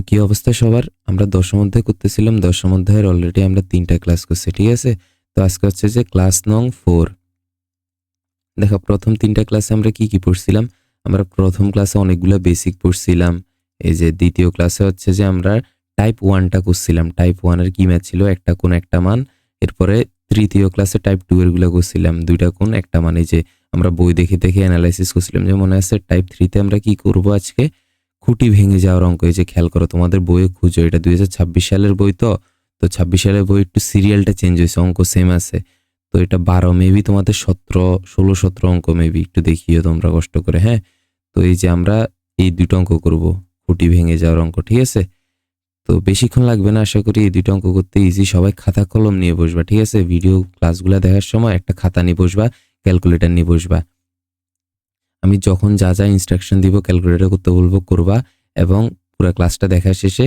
তো কি অবস্থা সবার? আমরা দশম অধ্যায় করতেছিলাম। দশম অধ্যায়ের অলরেডি আমরা 3টা ক্লাস করছি, ঠিক আছে? তো আজকে হচ্ছে যে ক্লাস নং 4। দেখো, প্রথম 3টা ক্লাসে আমরা কি পড়ছিলাম? আমরা প্রথম ক্লাসে অনেকগুলো বেসিক পড়ছিলাম। এই যে দ্বিতীয় ক্লাসে হচ্ছে যে আমরা টাইপ 1টা করছিলাম। টাইপ 1 এর কি ম্যাথ ছিল? একটা কোণ একটা মান। এরপরে তৃতীয় ক্লাসে টাইপ 2 এর গুলো করছিলাম, দুইটা কোণ একটা মান। এই যে আমরা বই দেখে দেখে অ্যানালাইসিস করছিলাম। যে মনে আছে টাইপ 3 তে আমরা কি করব আজকে? খুঁটি ভেঙে যাওয়ার অঙ্ক। এই যে খেয়াল করো, তোমাদের বইয়ে খুঁজো, এটা 2026 সালের বই। তো 26 সালের বই একটু সিরিয়ালটা চেঞ্জ হয়েছে, অঙ্ক সেম আছে। তো এটা 12, মেবি তোমাদের 16 অঙ্ক মেবি, একটু দেখিও তোমরা কষ্ট করে। হ্যাঁ, তো এই যে আমরা এই দুটো অঙ্ক করব, খুঁটি ভেঙে যাওয়ার অঙ্ক, ঠিক আছে? তো বেশিক্ষণ লাগবে না আশা করি এই দুটো অঙ্ক করতে। ইজি, সবাই খাতা কলম নিয়ে বসবা, ঠিক আছে? ভিডিও ক্লাসগুলো দেখার সময় একটা খাতা নিয়ে বসবা, ক্যালকুলেটর নিয়ে বসবা। আমি যখন যা যা ইনস্ট্রাকশন দিব ক্যালকুলেটর করতে বলবো করবা, এবং পুরো ক্লাসটা দেখা শেষে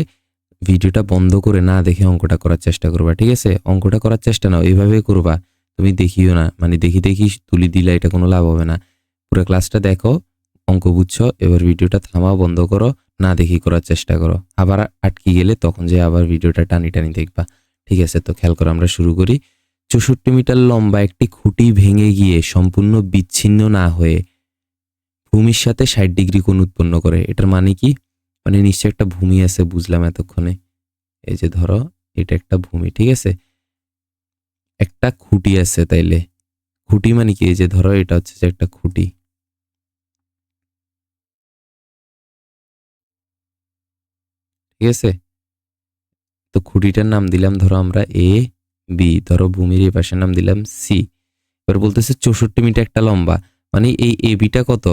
ভিডিওটা বন্ধ করে না দেখে অঙ্কটা করার চেষ্টা করবা, ঠিক আছে? অঙ্কটা করার চেষ্টা নাও, এইভাবে করবা। তুমি দেখিও না, মানে দেখি তুলি দিলে এটা কোনো লাভ হবে না। পুরো ক্লাসটা দেখো, অঙ্ক বুঝছো, এবার ভিডিওটা থামাও, বন্ধ করো, না দেখি করার চেষ্টা করো। আবার আটকে গেলে তখন যে আবার ভিডিওটা টানি টানি দেখবা, ঠিক আছে? তো খেয়াল করো, আমরা শুরু করি। 64 মিটার লম্বা একটি খুঁটি ভেঙে গিয়ে সম্পূর্ণ বিচ্ছিন্ন না হয়ে ভূমির সাথে 60 ডিগ্রি কোণ উৎপন্ন করে। এটার মানে কি? মানে নিশ্চয় একটা ভূমি আছে, বুঝলাম এতক্ষণে। এই যে ধরো এটা একটা ভূমি, ঠিক আছে? একটা খুঁটি আছে, তাইলে খুঁটি মানে কি? এই যে ধরো এটা হচ্ছে যে একটা খুঁটি, ঠিক আছে? তো খুঁটিটার নাম দিলাম ধরো আমরা এ বি, ধরো ভূমির এই পাশের নাম দিলাম সি। এবার বলতেছে 64 মিটার একটা লম্বা, মানে এই এ বিটা কত?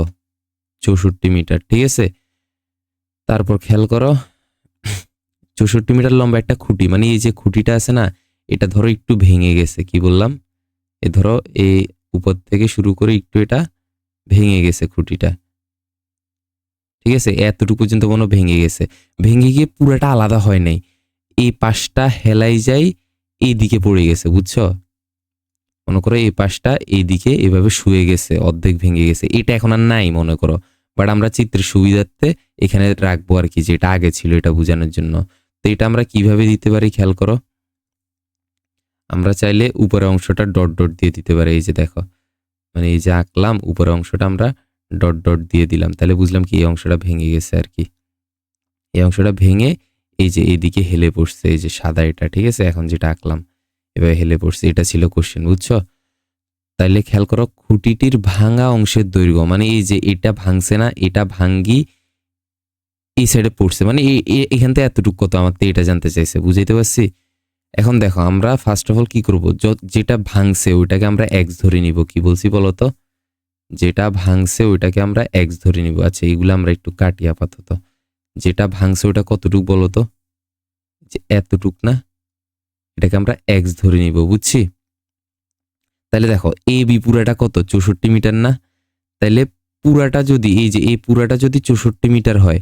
64 মিটার, ঠিক আছে? তারপর খেয়াল করো, 64 মিটার লম্বা একটা খুঁটি, মানে এই যে খুঁটিটা আছে না, এটা ধরো একটু ভেঙে গেছে। কি বললাম? এ ধরো এই উপর থেকে শুরু করে একটু এটা ভেঙে গেছে খুঁটিটা, ঠিক আছে? এতটুকু পর্যন্ত মনে ভেঙে গেছে। ভেঙে গিয়ে পুরাটা আলাদা হয় নাই, এই পাশটা হেলাই যায়, এইদিকে পড়ে গেছে, বুঝছো? মনে করো এই পাশটা এইদিকে এভাবে শুয়ে গেছে, অর্ধেক ভেঙে গেছে। এটা এখন আর নাই মনে করো, বাট আমরা চিত্রের সুবিধার্থে এখানে রাখবো আর কি, যেটা আগে ছিল এটা বোঝানোর জন্য। তো এটা আমরা কিভাবে দিতে পারি খেয়াল করো। আমরা চাইলে উপরের অংশটা ডট ডট দিয়ে দিতে পারি। এই যে দেখো, মানে এই যে আঁকলাম, উপরের অংশটা আমরা ডট ডট দিয়ে দিলাম, তাহলে বুঝলাম কি এই অংশটা ভেঙে গেছে আর কি। এই অংশটা ভেঙে এই যে এইদিকে হেলে পড়ছে, এই যে সাদা এটা, ঠিক আছে? এখন যেটা আঁকলাম এভাবে হেলে পড়ছে, এটা ছিল কোশ্চেন, বুঝছো? তাইলে খেয়াল করো, খুঁটিটির ভাঙা অংশের দৈর্ঘ্য, মানে এই যে এটা ভাঙছে না, এটা ভাঙ্গি এই সাইডে পড়ছে, মানে এখান থেকে এতটুকু কত, আমার তো এটা জানতে চাইছে, বুঝাইতে পারছি? এখন দেখো, আমরা ফার্স্ট অফ অল কি করবো, যেটা ভাঙছে ওইটাকে আমরা এক্স ধরে নিব। কি বলছি বলো তো? যেটা ভাঙছে ওইটাকে আমরা এক্স ধরে নিব। আচ্ছা, এইগুলো আমরা একটু কাটি আপাতত। যেটা ভাঙছে ওটা কতটুক বলো তো? যে এতটুক না, এটাকে আমরা এক্স ধরে নিব, বুঝছি? তাহলে দেখো এ বি পুরাটা কত? 64 মিটার না? তাহলে পুরাটা যদি, এই যে এই পুরাটা যদি 64 মিটার হয়,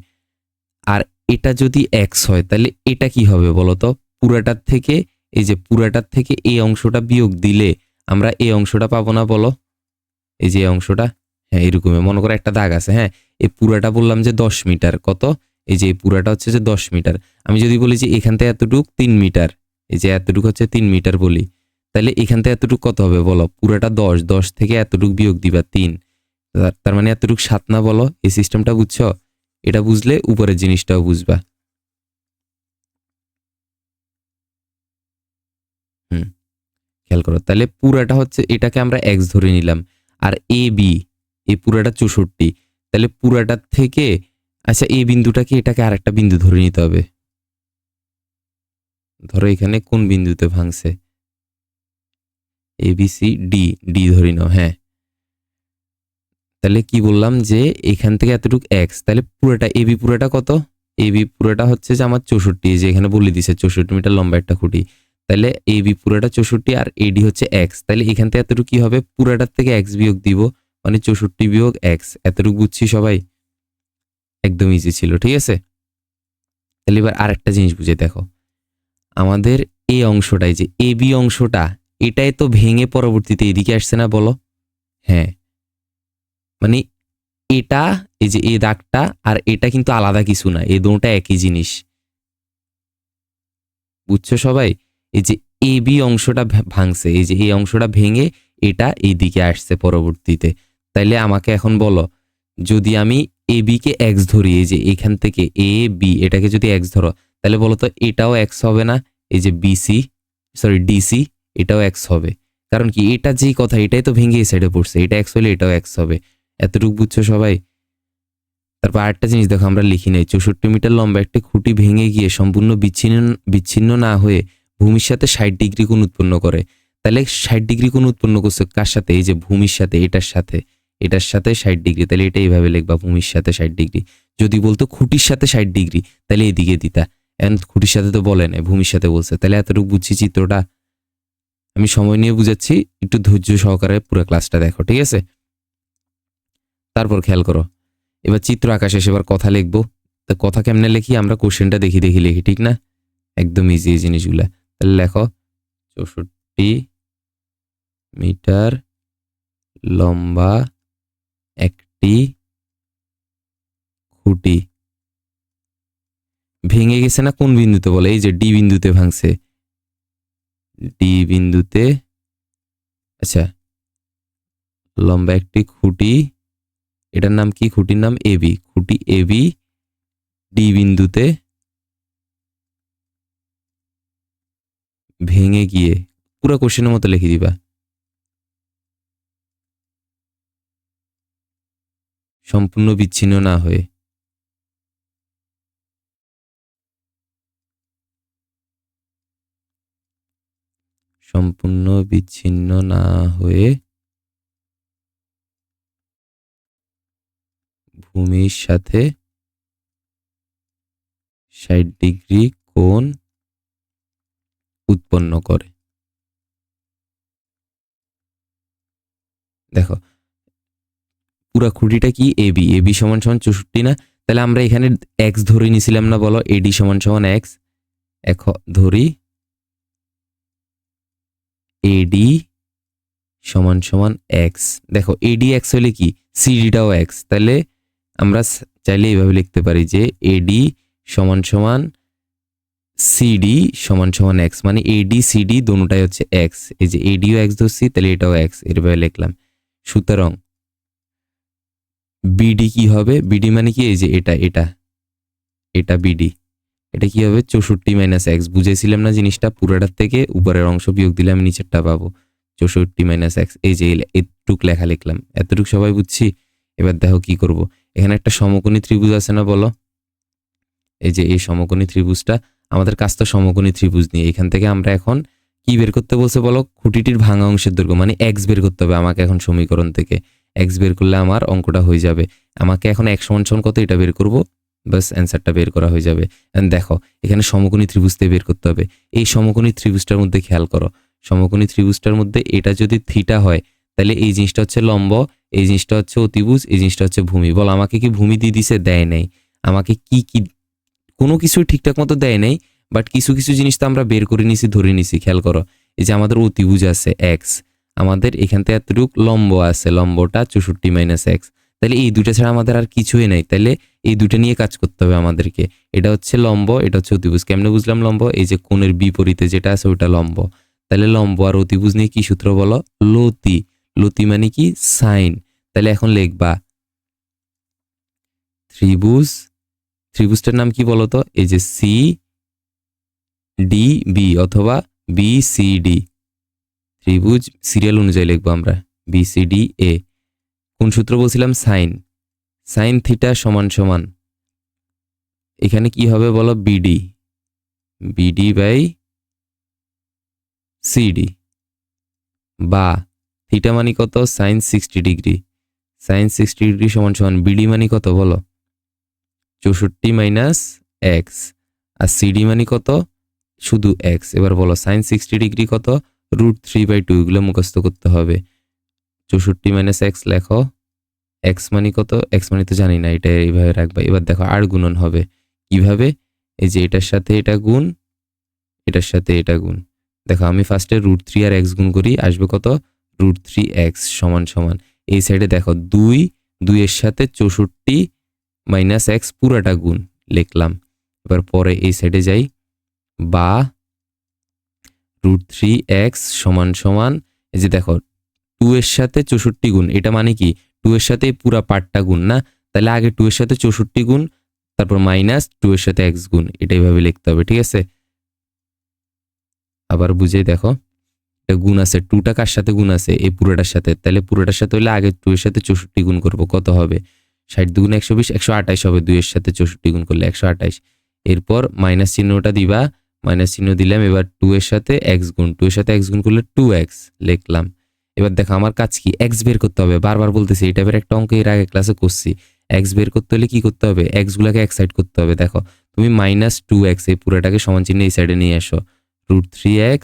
আর এটা যদি এক্স হয়, তাহলে এটা কি হবে বলো তো? পুরাটার থেকে, এই যে পুরাটার থেকে এই অংশটা বিয়োগ দিলে আমরা এই অংশটা পাবো না বলো? এই যে অংশটা, হ্যাঁ এরকমই মনে করো একটা দাগ আছে। হ্যাঁ, এই পুরাটা বললাম যে 10 মিটার, কত? এই যে পুরাটা হচ্ছে যে 10 মিটার। আমি যদি বলি যে এখান থেকে এতটুক 3 মিটার, এই যে এতটুক হচ্ছে 3 মিটার বলি, তাহলে এখান থেকে এতটুক কত হবে বলো? পুরাটা 10, 10 থেকে এতটুক বিয়োগ দিবা 3, তার মানে এতটুক 7 না বলো? এই সিস্টেমটা বুঝছো? এটা বুঝলে উপরের জিনিসটাও বুঝবা। হুম, খেয়াল করো, তাহলে পুরাটা হচ্ছে, এটাকে আমরা এক্স ধরে নিলাম, আর এ বি এই পুরাটা 64, তাহলে পুরাটার থেকে, আচ্ছা এই বিন্দুটাকে, এটাকে আরেকটা বিন্দু ধরে নিতে হবে। ধরো এখানে কোন বিন্দুতে ভাঙছে? A B C D, D ধরে নাও। হ্যাঁ, তাহলে কি বললাম যে এখান থেকে এতটুকু এক্স, তাহলে পুরোটা এ বি পুরোটা কত? এ বি পুরোটা হচ্ছে যে আমার 64, যে এখানে বলে দিছে 64 মিটার লম্বা একটা খুঁটি। তাহলে এ বি পুরোটা 64 আর এডি হচ্ছে এক্স, তাহলে এখান থেকে এতটুকু কি হবে? পুরোটার থেকে এক্স বিয়োগ দিব, মানে 64 বিয়োগ এক্স। এতটুকু বুঝছি সবাই? একদম ইজি ছিল, ঠিক আছে? তাহলে এবার আরেকটা জিনিস বুঝে দেখো, আমাদের এই অংশটাই, যে এ বি অংশটা, এটাই তো ভেঙে পরবর্তীতে এদিকে আসছে না বলো? হ্যাঁ, মানে এটা, এই যে এই দাগটা আর এটা কিন্তু আলাদা কিছু না, এই দুটোটা একই জিনিস। বুঝছো সবাই? এই যে এ বি অংশটা ভাঙছে, এই যে এই অংশটা ভেঙে এটা এইদিকে আসছে পরবর্তীতে। তাইলে আমাকে এখন বলো, যদি আমি এ বি কে এক্স ধরি, এই যে এখান থেকে এ বি এটাকে যদি এক্স ধরো, তাহলে বলো তো এটাও এক্স হবে না? এই যে বিসি সরি ডিসি এটাও এক্স হবে। কারণ কি, এটা যেই কথা এটাই তো ভেঙে এই সাইডে পড়ছে, এটা এক্স হলে এটাও এক্স হবে। এতটুকু বুঝছো সবাই? তারপর আরেকটা জিনিস দেখো, আমরা লিখি নাই 64 মিটার লম্বা একটি খুঁটি ভেঙে গিয়ে সম্পূর্ণ বিচ্ছিন্ন না হয়ে ভূমির সাথে 60 ডিগ্রি কোণ উৎপন্ন করে। তাহলে 60 ডিগ্রি কোণ উৎপন্ন করছে কার সাথে? এই যে ভূমির সাথে, এটার সাথে 60 ডিগ্রি। তাহলে এটা এইভাবে লিখবা, ভূমির সাথে 60 ডিগ্রি। যদি বলতো খুঁটির সাথে 60 ডিগ্রি, তাহলে এদিকে দিতা। এখন খুঁটির সাথে তো বলে না, ভূমির সাথে বলছে। তাহলে এতটুকু বুঝছি চিত্রটা। আমি সময় নিয়ে বুঝাচ্ছি, একটু ধৈর্য সহকারে পুরো ক্লাসটা দেখো, ঠিক আছে? তারপর খেয়াল করো, এবার চিত্র আঁকা শেষ, এবার কথা লিখবো। তো কথা কেমনে লিখি? আমরা কোশ্চেনটা দেখি লিখি, ঠিক না? একদম ইজি এই জিনিসগুলা। তাহলে লেখো 64 মিটার লম্বা একটি খুঁটি ভেঙে গেছে না কোন বিন্দুতে? বলে এই যে ডি বিন্দুতে ভাঙছে, ডি বিন্দুতে। আচ্ছা, লম্বা একটি খুঁটি, এটার নাম কি? খুঁটির নাম এবি। খুঁটি এবি ডি বিন্দুতে ভেঙে গিয়ে, পুরো কোশ্চেনের মতো লিখে দিবা, সম্পূর্ণ বিচ্ছিন্ন না হয়ে। সম্পূর্ণ বিচ্ছিন্ন না হয়ে ভূমির সাথে 60 ডিগ্রি কোণ উৎপন্ন করে। দেখো পুরা খুঁটিটা কি? এবি। এবি সমান সমান 64 না? তাহলে আমরা এখানে এক্স ধরে নিছিলাম না? বলো এডি সমান সমান এক্স। ধরি এডি সমান সমান এক্স। দেখো এডি এক্স হলে কি সিডিটাও এক্স, তাহলে আমরা চাইলে এইভাবে লিখতে পারি যে এডি সমান সমান সিডি সমান সমান এক্স, মানে এডি সিডি দুটোটাই হচ্ছে এক্স। এই যে এডিও এক্স ধরছি, তাহলে এটাও এক্স, এরভাবে লিখলাম। সুতরাং বিডি কি হবে? বিডি মানে কি? এই যে এটা এটা এটা বিডি, এটা কি হবে? 64 মাইনাস এক্স। বুঝেছিলাম না জিনিসটা? পুরোটার থেকে উপরের অংশ বিয়োগ দিলে আমি নিচেরটা পাবো, 64 মাইনাস এক্স। এই যে এতটুক লেখা লিখলাম, এতটুক সবাই বুঝছি? এবার দেখো কি করব। এখানে একটা সমকোণী ত্রিভুজ আছে না? বলো এই যে এই সমকোণী ত্রিভুজটা, আমাদের কাজ তো সমকোণী ত্রিভুজ নিয়ে। এখান থেকে আমরা এখন কি বের করতে বলছে? বলো খুঁটিটির ভাঙা অংশের দৈর্ঘ্য, মানে এক্স বের করতে হবে আমাকে এখন সমীকরণ থেকে। এক্স বের করলে আমার অঙ্কটা হয়ে যাবে। আমাকে এখন এক সমান সমান কত এটা বের করব, বাস অ্যান্সারটা বের করা হয়ে যাবে। দেখো এখানে সমকোণী ত্রিভুজতে বের করতে হবে। এই সমকোণী ত্রিভুজটার মধ্যে খেয়াল করো, সমকোণী ত্রিভুজটার মধ্যে এটা যদি থিটা হয়, তাহলে এই জিনিসটা হচ্ছে লম্ব, এই জিনিসটা হচ্ছে অতিভুজ, এই জিনিসটা হচ্ছে ভূমি। বল আমাকে কি ভূমি দিয়ে দিছে? দেয় নাই। আমাকে কি কি কোনো কিছুই ঠিকঠাক মতো দেয় নাই, বাট কিছু কিছু জিনিস তো আমরা বের করে নিছি, ধরে নিছি। খেয়াল করো, এই যে আমাদের অতিভুজ আছে এক্স, আমাদের এখান থেকে এতটুক লম্ব আছে, লম্বটা 64 মাইনাস এক্স। তাহলে এই দুইটা ছাড়া আমাদের আর কিছুই নাই। তাহলে এই দুইটা নিয়ে কাজ করতে হবে আমাদেরকে। এটা হচ্ছে লম্ব, এটা হচ্ছে অতিভুজ। কেমনে বুঝলাম লম্ব? এই যে কোণের বিপরীতে যেটা আছে ওটা লম্ব। তাহলে লম্ব আর অতিভুজ নিয়ে কি সূত্র বলো? লতি। লতি মানে কি? সাইন। তাহলে এখন লিখবা ত্রিভুজ, ত্রিভুজটার নাম কি বলতো? এই যে সি ডি বি অথবা বি সি ডি। ত্রিভুজ সিরিয়াল অনুযায়ী লিখবো আমরা, বি সি ডি এ। কোন সূত্র বলছিলাম? সাইন। সাইন থিটা সমান সমান এখানে কি হবে বলো? BD, BD by CD. বা থিটা মানে কত? Sign 60 degree. সাইন 60 ডিগ্রি সমান সমান বিডি মানে কত বলো? 64 মাইনাস এক্স। আর সিডি মানে কত? শুধু এক্স। এবার বলো সাইন 60 ডিগ্রি কত? √3/2। এগুলো মুখস্থ করতে হবে। 64 মাইনাস এক্স লেখো। এক্স মানে কত? এক্স মানে তো জানি না, এটা এইভাবে রাখবা। এবার দেখো আর গুণন হবে কিভাবে? এই যে এটার সাথে এটা গুণ, এটার সাথে এটা গুণ। দেখো আমি ফার্স্টে √3 আর এক্স গুণ করি, আসবে কত? √3x সমান সমান এই সাইডে দেখো 2 এর সাথে 64 মাইনাস এক্স পুরাটা গুণ লিখলাম। এবার পরে এই সাইডে যাই, বা √3x সমান সমান এই যে দেখো 2 এর সাথে 64 গুণ, এটা মানে কি 2 এর সাথে পুরা পার্টটা গুণ না, তাহলে আগে 2 এর সাথে 64 গুণ, তারপর মাইনাস 2 এর সাথে x গুণ, এটা এইভাবে লিখতে হবে। ঠিক আছে, আবার বুঝিয়ে দেখো, এটা গুণ আছে, 2টা কার সাথে গুণ আছে, এই পুরোটার সাথে, তাহলে পুরোটার সাথে হলে আগে 2 এর সাথে 64 গুণ করব, কত হবে 60 দুগুণ 120, 128 হবে 2 এর সাথে 64 গুণ করলে 128। এরপর মাইনাস চিহ্নটা দিবা, মাইনাস চিহ্ন দিলাম, এবার 2 এর সাথে x গুণ, 2 এর সাথে x গুণ করলে 2x লিখলাম। এবার দেখো আমার কাজ কি, x বের করতে হবে, বারবার বলতেছি এই টাইপের একটা অঙ্ক এর আগে ক্লাসে করছি। x বের করতে হলে কি করতে হবে, x গুলাকে এক সাইড করতে হবে। দেখো তুমি -2x এই পুরোটাকে সমান চিহ্ন এই সাইডে নিয়ে আসো, √3x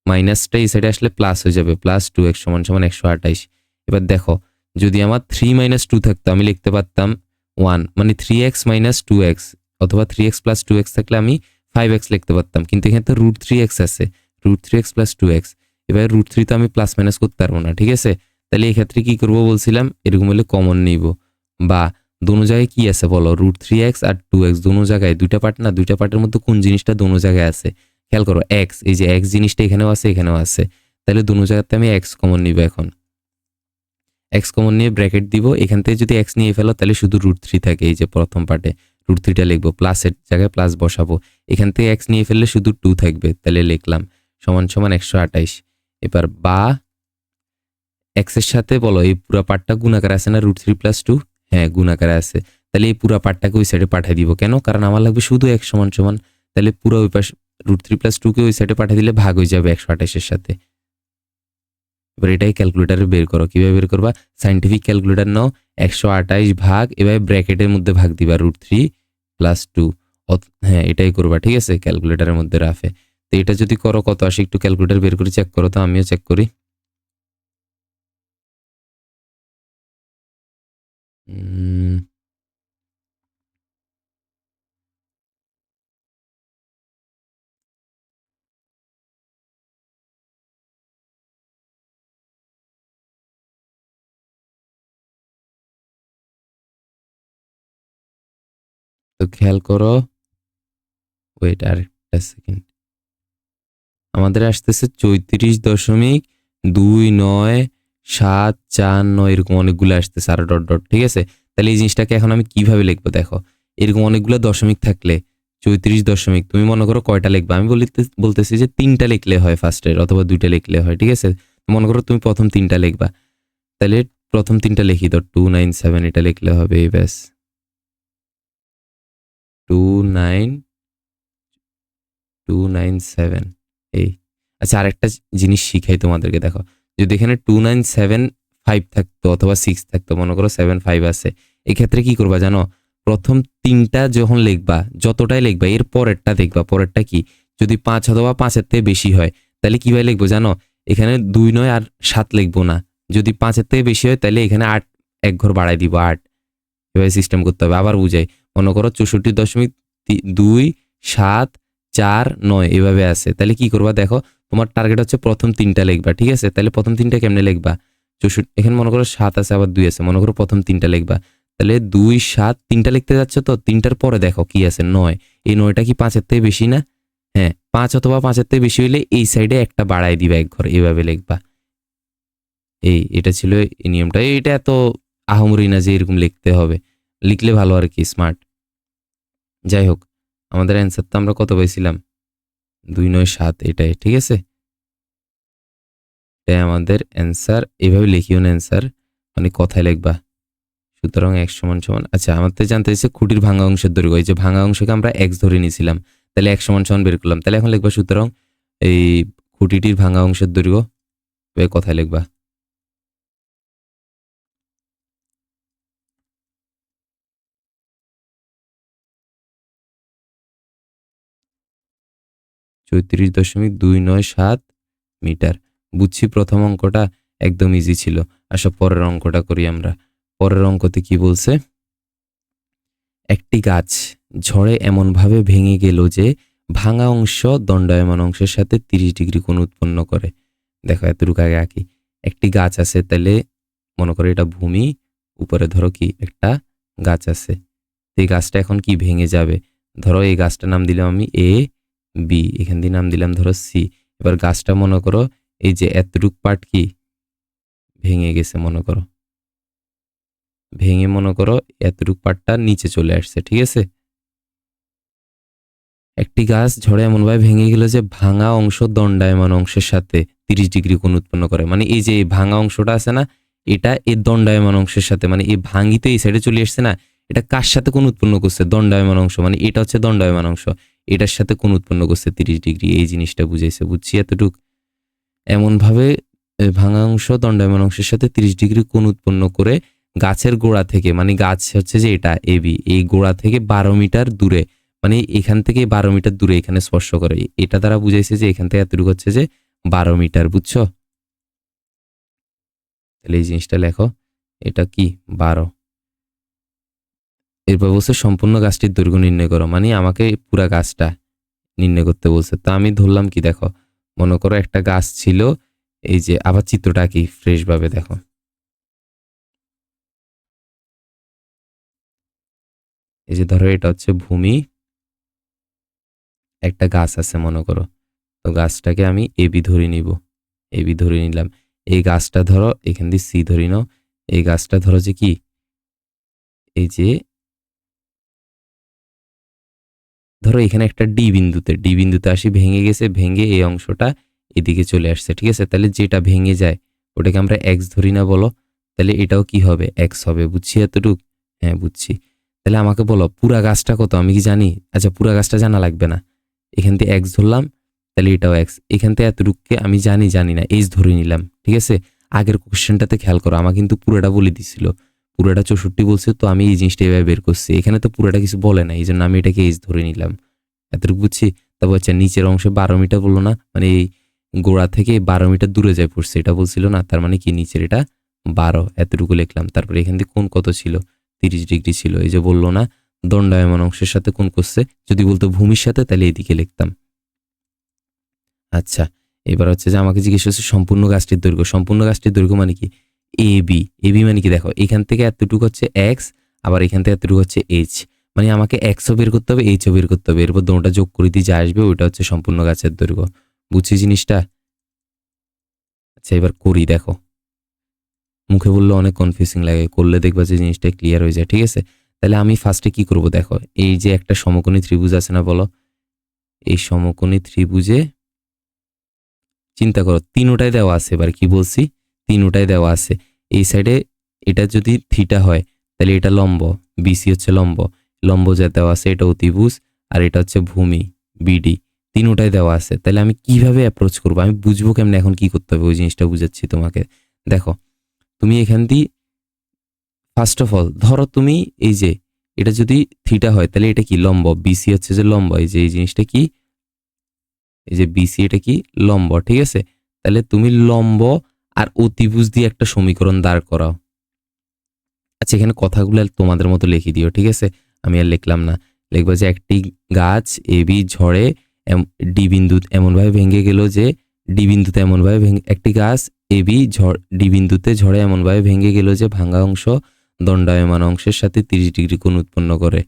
মাইনাসটা এই সাইডে আসলে প্লাস হয়ে যাবে, +2x সমান সমান 128। এবার দেখো যদি আমার 3 - 2 থাকতো আমি লিখতে পারতাম 1, মানে 3x - 2x, অথবা 3x + 2x থাকলে আমি 5x লিখতে পারতাম, কিন্তু এখানে তো √3x আছে, √3x + 2x। এবার √3 তো আমি প্লাস মাইনাস করতে পারবো না। ঠিক আছে, তাহলে এই ক্ষেত্রে কি করবো বলছিলাম, এরকম হলে কমন নিব, বা দোনো জায়গায় কি আছে বলো, √3x আর 2x দোনো জায়গায়, দুইটা পার্ট না, দুইটা পার্টের মধ্যে কোন জিনিসটা দোনো জায়গায় আছে খেয়াল করো, x, এই যে x জিনিসটা এখানেও আছে এখানেও আছে, তাহলে দোনো জায়গাতে আমি x কমন নিব। এখন x কমন নিয়ে ব্র্যাকেট দিব, এখান থেকে যদি x নিয়ে ফেলো তাহলে শুধু √3 থাকে, এই যে প্রথম পার্টে √3টা লিখবো, প্লাসের জায়গায় প্লাস বসাবো, এখান থেকে x নিয়ে ফেললে শুধু 2 থাকবে, তাহলে লিখলাম সমান সমান 128। এবার বা x এর সাথে বলো এই পুরো পার্টটা গুণাকার আছে না, √3 + 2, হ্যাঁ গুণাকারে আছে, তাহলে এই পুরো পার্টটাকে ওই সাইডে পাঠিয়ে দিব, কেন, কারণ আমার লাগবে শুধু x সমান সমান, তাহলে পুরো ওই পাশে √3 + 2 কে ওই সাইডে পাঠিয়ে দিলে ভাগ হয়ে যাবে 128 এর সাথে। এবার এটাই ক্যালকুলেটারে বের করো, কিভাবে বের করবা, সাইন্টিফিক ক্যালকুলেটর নাও, 128 ভাগ, এবার ব্র্যাকেটের মধ্যে ভাগ দিবা √3 + 2, হ্যাঁ এটাই করবা। ঠিক আছে, ক্যালকুলেটারের মধ্যে রাফে, তো এটা যদি করো কত আসে একটু ক্যালকুলেটর বের করে চেক করো, তো আমিও চেক করি। তো খেয়াল করো, ওয়েট আর একটা সেকেন্ড, আমাদের আসতেছে 34.297449, এরকম অনেকগুলো আসতেছে আর ডট ডট। ঠিক আছে, তাহলে এই জিনিসটাকে এখন আমি কিভাবে লিখবো, দেখো এরকম অনেকগুলো দশমিক থাকলে 34 দশমিক তুমি মনে করো কয়টা লিখবা, আমি বলতেছি যে 3টা লিখলে হয় ফার্স্টের, অথবা 2টা লিখলে হয়। ঠিক আছে, মনে করো তুমি প্রথম 3টা লিখবা, তাহলে প্রথম 3টা লিখি দাও, 297 এটা লিখলে হবে, এই ব্যাস 29297 এই। আচ্ছা আরেকটা জিনিস শিখাই তোমাদেরকে, দেখো যদি এখানে 2975 থাকতো অথবা 6 থাকতো, মনে করো 75 আছে, এক্ষেত্রে কি করবা জানো, প্রথম 3টা যখন লিখবা, যতটাই লিখবা এর পরেরটা দেখবা, পরেরটা কি, যদি 5 অথবা 5-এর থেকে বেশি হয় তাহলে কিভাবে লিখবো জানো, এখানে 2 নয় আর 7 লিখবো না, যদি 5-এর থেকে বেশি হয় তাহলে এখানে 8 এক ঘর বাড়াই দিব, 8, এভাবে সিস্টেম করতে হবে। আবার বুঝাই, মনে করো 64.27449 এভাবে আছে, তাহলে কি করবা, দেখো তোমার টার্গেট হচ্ছে প্রথম 3টা লিখবা। ঠিক আছে, তাহলে প্রথম 3টা কেমনে লিখবা, 64, এখানে মনে করো 7 আছে আবার 2 আছে, মনে করো প্রথম 3টা লিখবা, তাহলে 2 7 3টা লিখতে যাচ্ছ, তো 3টার পরে দেখো কি আছে 9, এই 9টা কি 5-এর থেকে বেশি না, হ্যাঁ 5 অথবা 5-এর থেকে বেশি হইলে এই সাইডে একটা বাড়াই দিবা এক ঘর, এইভাবে লিখবা। এটা ছিল এই নিয়মটা, এটা এত আহামরি না যে এরকম লিখতে হবে, লিখলে ভালো আর কি, স্মার্ট। যাই হোক, আমাদের অ্যান্সার তো আমরা কত পাইছিলাম, 297, এটাই। ঠিক আছে, এটাই আমাদের অ্যান্সার, এইভাবে লিখিও না অ্যান্সার, মানে কথায় লিখবা। সুতরাং x সমান সমান, আচ্ছা আমাদের জানতে চাইছে খুঁটির ভাঙা অংশের দৈর্ঘ্য, এই যে ভাঙা অংশকে আমরা x ধরে নিয়েছিলাম, তাহলে x সমান সমান বের করলাম, তাহলে এখন লিখবা সুতরাং এই খুঁটিটির ভাঙা অংশের দৈর্ঘ্য, কথায় লিখবা। (34.297 মিটার। বুঝছি প্রথম অঙ্কটা একদম ইজি ছিল। আসো পরের অঙ্কটা করি আমরা। পরের অঙ্কতে কি বলছে, একটি গাছ ঝড়ে এমনভাবে ভেঙে গেল যে ভাঙা অংশ দণ্ডায়মান অংশের সাথে 30 ডিগ্রি কোণ উৎপন্ন করে। দেখো এতটুকু আগে আঁকি, একটি গাছ আছে, তাহলে মনে করো এটা ভূমি, উপরে ধরো কি একটা গাছ আছে, এই গাছটা এখন কি ভেঙে যাবে, ধরো এই গাছটার নাম দিলাম আমি এ বি, এখান দিয়ে নাম দিলাম ধরো সি। এবার গাছটা মনে করো এই যে এতটুক পার্ট কি ভেঙে গেছে, মনে করো ভেঙে মনে করো এতটুক পার্টটা নিচে চলে আসছে, ঠিক আছে। একটি গাছ ঝড়ে এমনভাবে ভেঙে গেল যে ভাঙা অংশ দণ্ডায়মান অংশের সাথে 30 ডিগ্রি কোণ উৎপন্ন করে। মানে এই যে এই ভাঙা অংশটা আছে না, এটা এই দণ্ডায়মান অংশের সাথে, মানে এই ভাঙিতে এই সাইডে চলে আসছে না, এটা কার সাথে কোণ উৎপন্ন করছে? দণ্ডায়মান অংশ, মানে এটা হচ্ছে দণ্ডায়মান অংশ, এটার সাথে কোণ উৎপন্ন করছে 30 ডিগ্রি। এই জিনিসটা বুঝাইছে, বুঝছি এতটুক। এমনভাবে ভাঙা অংশ দণ্ডায়মান অংশের সাথে 30 ডিগ্রি কোণ উৎপন্ন করে গাছের গোড়া থেকে, মানে গাছ হচ্ছে যে এটা এবি, এই গোড়া থেকে 12 মিটার দূরে, মানে এখান থেকে 12 মিটার দূরে এখানে স্পর্শ করে। এটা দ্বারা বুঝাইছে যে এখান থেকে এতটুকু হচ্ছে যে 12 মিটার, বুঝছো? তাহলে এই জিনিসটা লেখো, এটা কি 12। এরপর বলছে সম্পূর্ণ গাছটির দৈর্ঘ্য নির্ণয় করো, মানে আমাকে পুরা গাছটা নির্ণয় করতে বলছে। তা আমি ধরলাম কি, দেখো মনে করো একটা গাছ ছিল, এই যে আবার চিত্রটা কি ফ্রেশ ভাবে দেখো, এই যে ধরো এটা হচ্ছে ভূমি, একটা গাছ আছে মনে করো, তো গাছটাকে আমি এবি ধরে নিব, এবি ধরে নিলাম। এই গাছটা ধরো এখান দিয়ে সি ধরি নাও, এই গাছটা ধরো যে কি, এই যে ধরো এখানে একটা ডি বিন্দুতে আসি, ভেঙে গেছে, ভেঙে এই অংশটা এদিকে চলে আসছে, ঠিক আছে। তাহলে যেটা ভেঙে যায় ওটাকে আমরা এক্স ধরি না বলো, তাহলে এটাও কি হবে? এক্স হবে, বুঝছি এতটুক? হ্যাঁ বুঝছি। তাহলে আমাকে বলো পুরা গাছটা কত, আমি কি জানি? আচ্ছা পুরা গাছটা জানা লাগবে না, এখান থেকে এক্স ধরলাম, তাহলে এটাও এক্স। এখান থেকে এতটুকুকে আমি জানি না, এইচ ধরে নিলাম, ঠিক আছে। আগের কোশ্চেনটাতে খেয়াল করো, আমার কিন্তু পুরোটা বলে দিছিল, পুরোটা 64 বলছে, তো আমি এই জিনিসটা এভাবে বের করছি। এখানে তো পুরোটা কিছু বলে না, এই জন্য আমি এটাকে এইচ ধরে নিলাম, এতটুকু বুঝছি। তারপর আচ্ছা নিচের অংশে 12 মিটার বললো না, মানে এই গোড়া থেকে 12 মিটার দূরে যায় পড়ছে, এটা বলছিল না, তার মানে কি নিচের এটা 12, এতটুকু লিখলাম। তারপরে এখান থেকে কোণ কত ছিল? 30 ডিগ্রি ছিল। এই যে বললো না দণ্ডায়মান অংশের সাথে কোণ করছে, যদি বলতো ভূমির সাথে তাহলে এদিকে লিখতাম। আচ্ছা এবার হচ্ছে যে আমাকে জিজ্ঞেস করছে সম্পূর্ণ গাছটির দৈর্ঘ্য। সম্পূর্ণ গাছটির দৈর্ঘ্য মানে কি? এবি। এবি মানে কি, দেখো এখান থেকে এতটুকু হচ্ছে এক্স, আবার এখান থেকে এতটুকু হচ্ছে এইচ, মানে আমাকে এক্সও বের করতে হবে, এইচও বের করতে হবে, এরপর দুটোটা যোগ করে দিয়ে যা আসবে ওইটা হচ্ছে সম্পূর্ণ গাছের দৈর্ঘ্য। বুঝছি জিনিসটা? আচ্ছা এবার করি, দেখো মুখে বললে অনেক কনফিউজিং লাগে, করলে দেখবা যে জিনিসটা ক্লিয়ার হয়ে যায়, ঠিক আছে। তাহলে আমি ফার্স্টে কি করব, দেখো এই যে একটা সমকোণী ত্রিভুজ আছে না, বলো এই সমকোণী ত্রিভুজে চিন্তা করো তিনোটাই দেওয়া আছে, এবার কি বলছি, তিনোটাই দেওয়া আছে। এই সাইডে এটা যদি থিটা হয় তাহলে এটা লম্ব, বিসি হচ্ছে লম্ব, লম্ব যা দেওয়া আছে এটা অতিভুজ, আর এটা হচ্ছে ভূমি বিডি, তিনোটাই দেওয়া আছে। তাহলে আমি কিভাবে অ্যাপ্রোচ করবো, আমি বুঝবো কেমনে এখন কি করতে হবে, ওই জিনিসটা বুঝাচ্ছি তোমাকে। দেখো তুমি এখান দিয়ে ফার্স্ট অফ অল ধরো তুমি এই যে এটা যদি থিটা হয় তাহলে এটা কি লম্ব, বিসি হচ্ছে যে লম্ব, এই যে এই জিনিসটা কি, এই যে বিসি এটা কি লম্ব, ঠিক আছে। তাহলে তুমি লম্ব আর অতিভুজ দিয়ে একটা সমীকরণ দাঁড় করাও। আচ্ছা এখানে কথাগুলো তোমাদের মতো লিখে দিও, ঠিক আছে, আমি আর লিখলাম না। লিখবা যে একটি গাছ এবি ঝড়ে ডি বিন্দু এমনভাবে ভেঙে গেল যে ডি বিন্দুতে এমনভাবে ভেঙে, একটি গাছ এবি ডি বিন্দুতে ঝড়ে এমনভাবে ভেঙে গেল যে ভাঙা অংশ দণ্ডায়মান অংশের সাথে 30 ডিগ্রি কোণ উৎপন্ন করে।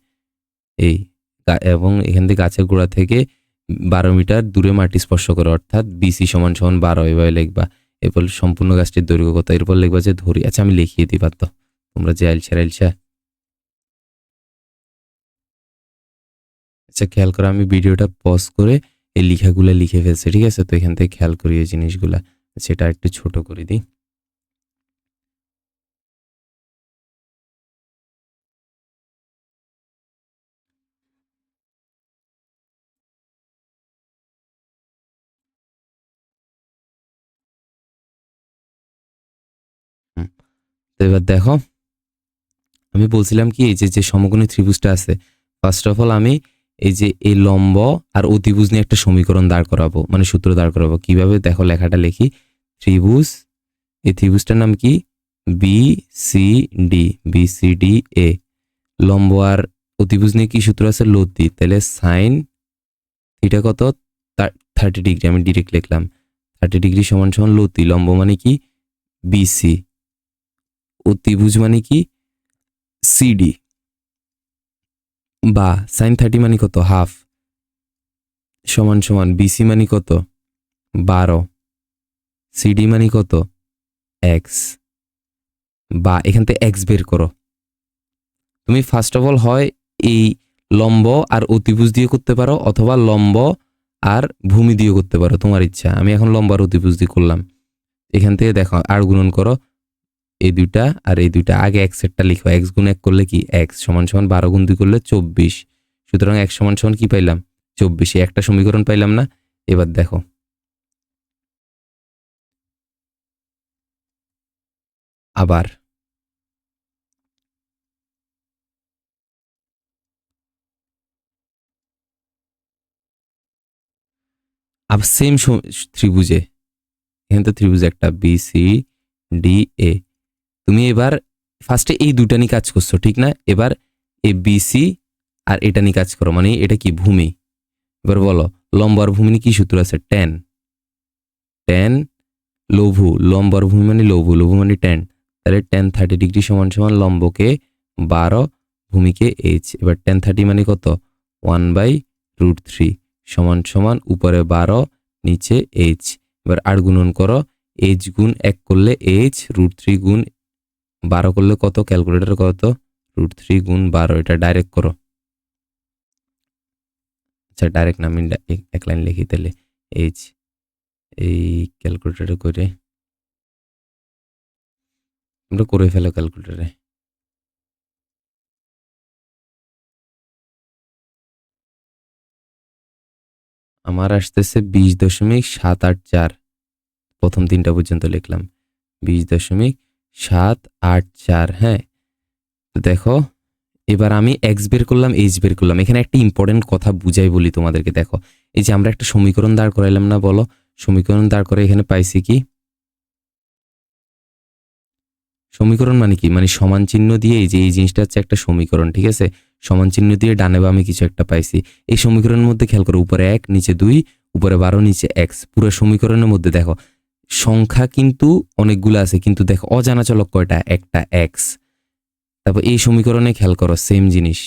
এই এবং এখান থেকে গাছের গোড়া থেকে 12 মিটার দূরে মাটি স্পর্শ করে, অর্থাৎ বিসি সমান সমান 12, এভাবে লিখবা। এরপর সম্পূর্ণ গাছটির দৈর্ঘ্য কত, এরপর লিখবা যে ধরি। আচ্ছা আমি লিখিয়ে দিই, পারতো তোমরা যে আইলছা। আচ্ছা খেয়াল করো, আমি ভিডিওটা পজ করে এই লেখাগুলো লিখে ফেলছি, ঠিক আছে। তো এখান থেকে খেয়াল করি এই জিনিসগুলা, সেটা একটু ছোট করে দিই। তো এবার দেখো আমি বলছিলাম কি, এই যে যে সমকোণী ত্রিভুজটা আছে, ফার্স্ট অফ অল আমি এই যে এই লম্ব আর অতিভুজ নিয়ে একটা সমীকরণ দাঁড় করাবো, মানে সূত্র দাঁড় করাবো। কিভাবে দেখো লেখাটা লিখি, ত্রিভুজ, এই ত্রিভুজটার নাম কি, B C D, B C D A. লম্ব আর অতিভুজ নিয়ে কি সূত্র আছে, লতি, তাহলে সাইন থিটা কত, 30 ডিগ্রি, আমি ডিরেক্ট লিখলাম 30 ডিগ্রি সমান সমান লতি, লম্ব মানে কি বিসি, অতিভুজ মানে কি সিডি, বা সাইন 30 মানে কত হাফ, সমান সমান বিসি মানে কত 12, সিডি মানে কত এক্স, বা এখান থেকে এক্স বের করো। তুমি ফার্স্ট অফ অল হয় এই লম্ব আর অতিভুজ দিয়ে করতে পারো, অথবা লম্ব আর ভূমি দিয়ে করতে পারো, তোমার ইচ্ছা। আমি এখন লম্ব আর অতিভুজ দিয়ে করলাম। এখান থেকে দেখো আর গুণন করো এই দুইটা আর এই দুইটা, আগে এক্স এরটা লিখো, এক্স গুণ এক করলে কি এক্স সমান সমান 12 গুণ 2 করলে 24, সুতরাং এক্স সমান সমান কি পাইলাম 24। একটা সমীকরণ পাইলাম না? এবার দেখো আবার আবার সেম ত্রিভুজে, এখানে তো ত্রিভুজ একটা বি সি ডি এ, তুমি এবার ফার্স্টে এই দুটা নিয়ে কাজ করছো ঠিক না? এবার এ বি সি আর এটা নিয়ে কাজ করো, মানে এটা কি ভূমি। এবার বলো লম্ব আর ভূমি নিয়ে কি সূত্র আছে, টেন, টেন লঘু, লম্ব আর ভূমি মানে লঘু, লঘু মানে টেন, তাহলে টেন 30 ডিগ্রি সমান সমান লম্বকে 12, ভূমিকে এইচ। এবার টেন 30 মানে কত 1/√3 সমান সমান উপরে 12 নিচে এইচ। এবার আর গুণন করো, এইচ গুণ 1 করলে এইচ, √3 গুণ 12 করলে কত, ক্যালকুলেটর কত, √3 গুণ 12, এটা ডাইরেক্ট করো। আচ্ছা ডাইরেক্ট না, আমি এক লাইন লিখি তাহলে, এইচ এই ক্যালকুলেটরে করে আমরা করে ফেলো ক্যালকুলেটরে। আমার আসতেছে 20.784, প্রথম তিনটা পর্যন্ত লিখলাম 20.784। হ্যাঁ তো দেখো এবার আমি এক্স বের করলাম, এইচ বের করলাম। এখানে একটা ইম্পর্টেন্ট কথা বুঝাই বলি তোমাদেরকে। দেখো এই যে আমরা একটা সমীকরণ দাঁড় করাইলাম না, বলো সমীকরণ দাঁড় করে এখানে পাইছি কি, সমীকরণ মানে কি, মানে সমান চিহ্ন দিয়ে, এই যে এই জিনিসটা হচ্ছে একটা সমীকরণ, ঠিক আছে? সমান চিহ্ন দিয়ে ডানে বামে কিছু একটা পাইছি। এই সমীকরণের মধ্যে খেয়াল করো, উপরে 1 নিচে 2, উপরে 12 নিচে এক্স। পুরো সমীকরণের মধ্যে দেখো সংখ্যা কিন্তু অনেকগুলো আছে, কিন্তু দেখো অজানা চলক কয়টা, একটা এক্স। তারপর এই সমীকরণে খেয়াল করো সেম জিনিস,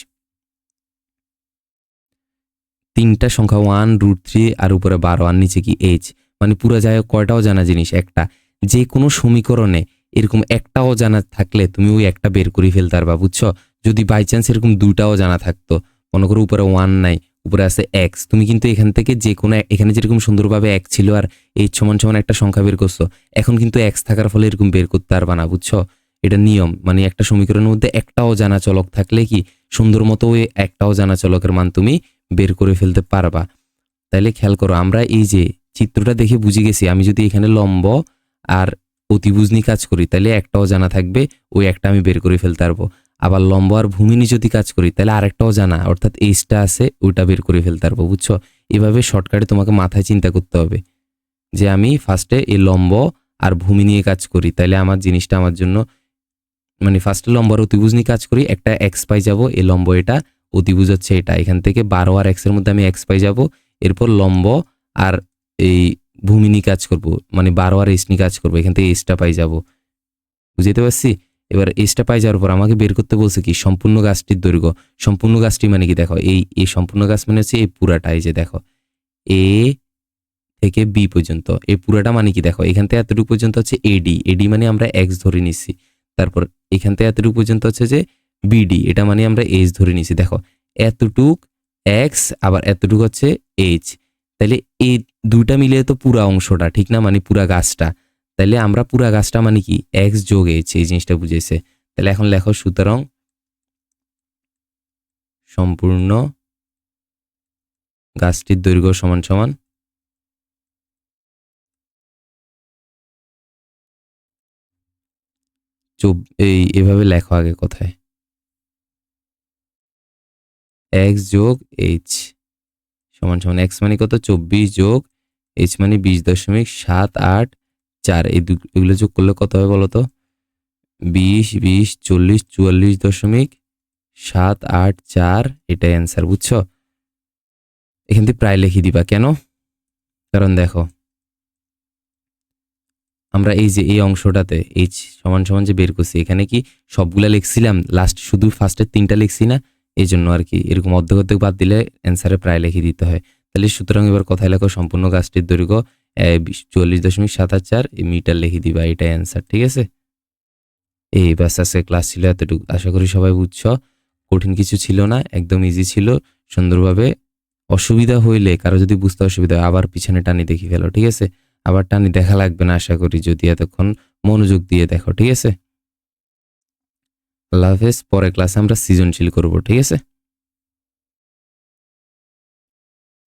তিনটা সংখ্যা 1√3 আর উপরে 12 আর নিচে কি এইচ, মানে পুরো যায় কয়টাও জানা জিনিস একটা। যে কোনো সমীকরণে এরকম একটাও জানা থাকলে তুমি ওই একটা বের করে ফেলতে পারবা, বুঝছো? যদি বাই চান্স এরকম দুইটাও জানা থাকতো, মনে করো উপরে 1 নাই, উপরে আছে এক্স, তুমি কিন্তু এখান থেকে যে কোনো, এখানে যেরকম সুন্দরভাবে এক ছিল আর এইচ সমান সমান একটা সংখ্যা বের করছো, এখন কিন্তু এক্স থাকার ফলে এরকম বের করতে পারবা না, বুঝছো? এটা নিয়ম, মানে একটা সমীকরণের মধ্যে একটাও জানা চলক থাকলে কি সুন্দর মতো ওই একটাও জানা চলকের মান তুমি বের করে ফেলতে পারবা। তাইলে খেয়াল করো আমরা এই যে চিত্রটা দেখে বুঝে গেছি, আমি যদি এখানে লম্ব আর অতিভুজ নিয়ে কাজ করি তাহলে একটাও জানা থাকবে, ওই একটা আমি বের করে ফেলতে পারবো। আবার লম্ব আর ভূমি নিয়ে যদি কাজ করি তাহলে আরেকটাও জানা, অর্থাৎ এইচটা আছে, ওইটা বের করে ফেলতে পারবো, বুঝছো? এভাবে শর্টকাটে তোমাকে মাথায় চিন্তা করতে হবে যে আমি ফার্স্টে এই লম্ব আর ভূমি নিয়ে কাজ করি, তাইলে আমার জিনিসটা আমার জন্য, মানে ফার্স্টে লম্ব আর অতিভুজ নিয়ে কাজ করি, একটা এক্স পাই যাবো, এই লম্ব এটা, অতিভুজ হচ্ছে এটা, এখান থেকে 12 আর এক্স এর মধ্যে আমি এক্স পাই যাব। এরপর লম্ব আর এই ভূমি নিয়ে কাজ করব, মানে 12 আর এইচ নিয়ে কাজ করবো, এখান থেকে এইচটা পাই যাব, বুঝতে পারছি? এবার এইচটা পাই যাওয়ার পর আমাকে বের করতে বলছে কি সম্পূর্ণ গাছটির দৈর্ঘ্য। সম্পূর্ণ গাছটি মানে কি, দেখো এই সম্পূর্ণ গাছ মানে হচ্ছে এই পুরাটা, এই যে দেখো এ থেকে বি পর্যন্ত, এই পুরাটা মানে কি, দেখো এখান থেকে এতটুকু পর্যন্ত হচ্ছে এডি, এডি মানে আমরা এক্স ধরে নিচ্ছি। তারপর এখান থেকে এতটুকু পর্যন্ত হচ্ছে যে বিডি, এটা মানে আমরা এইচ ধরে নিছি। দেখো এতটুক এক্স আবার এতটুকু হচ্ছে এইচ, তাহলে এই দুইটা মিলে তো পুরা অংশটা, ঠিক না? মানে পুরা গাছটা, তাহলে আমরা পুরা গাছটা মানে কি এক্স যোগ এইচ, এই জিনিসটা বুঝেছে। তাহলে এখন লেখো সুতরাং সম্পূর্ণ গাছটির দৈর্ঘ্য সমান সমান এই এভাবে লেখো আগে কথায়, এক্স যোগ এইচ সমান সমান, এক্স মানে কত 24 যোগ এইচ মানে 20.784, এগুলো যোগ করলে কত হবে বলো তো, 20 20 40 44.784, এটাই অ্যান্সার, বুঝছো? এখান থেকে প্রায় লিখে দিবা, কেন? কারণ দেখো আমরা এই যে এই অংশটাতে এইচ সমান সমান যে বের করছি, এখানে কি সবগুলা লিখছিলাম, লাস্ট শুধু ফার্স্টের তিনটা লিখছি না, এই জন্য আর কি এরকম অর্ধেক অর্ধেক বাদ দিলে অ্যান্সারে প্রায় লিখে দিতে হয়। তাহলে সুতরাং এবার কথায় লেখো সম্পূর্ণ গাছটির দৈর্ঘ্য 44.74 মিটার লিখে দিবা, এটাই অ্যান্সার। ঠিক আছে, এই ব্যাস আজকে ক্লাস ছিল এতটুকু। আশা করি সবাই বুঝছো, কঠিন কিছু ছিল না, একদম ইজি ছিল, সুন্দরভাবে। অসুবিধা হইলে কারো যদি বুঝতে অসুবিধা হয় আবার পিছনে টানি দেখি ফেলো। ঠিক আছে, আবার টানি দেখা লাগবে না আশা করি, যদি এতক্ষণ মনোযোগ দিয়ে দেখো। ঠিক আছে, আল্লাহ হাফেজ। পরের ক্লাসে আমরা সৃজনশীল করব। ঠিক আছে।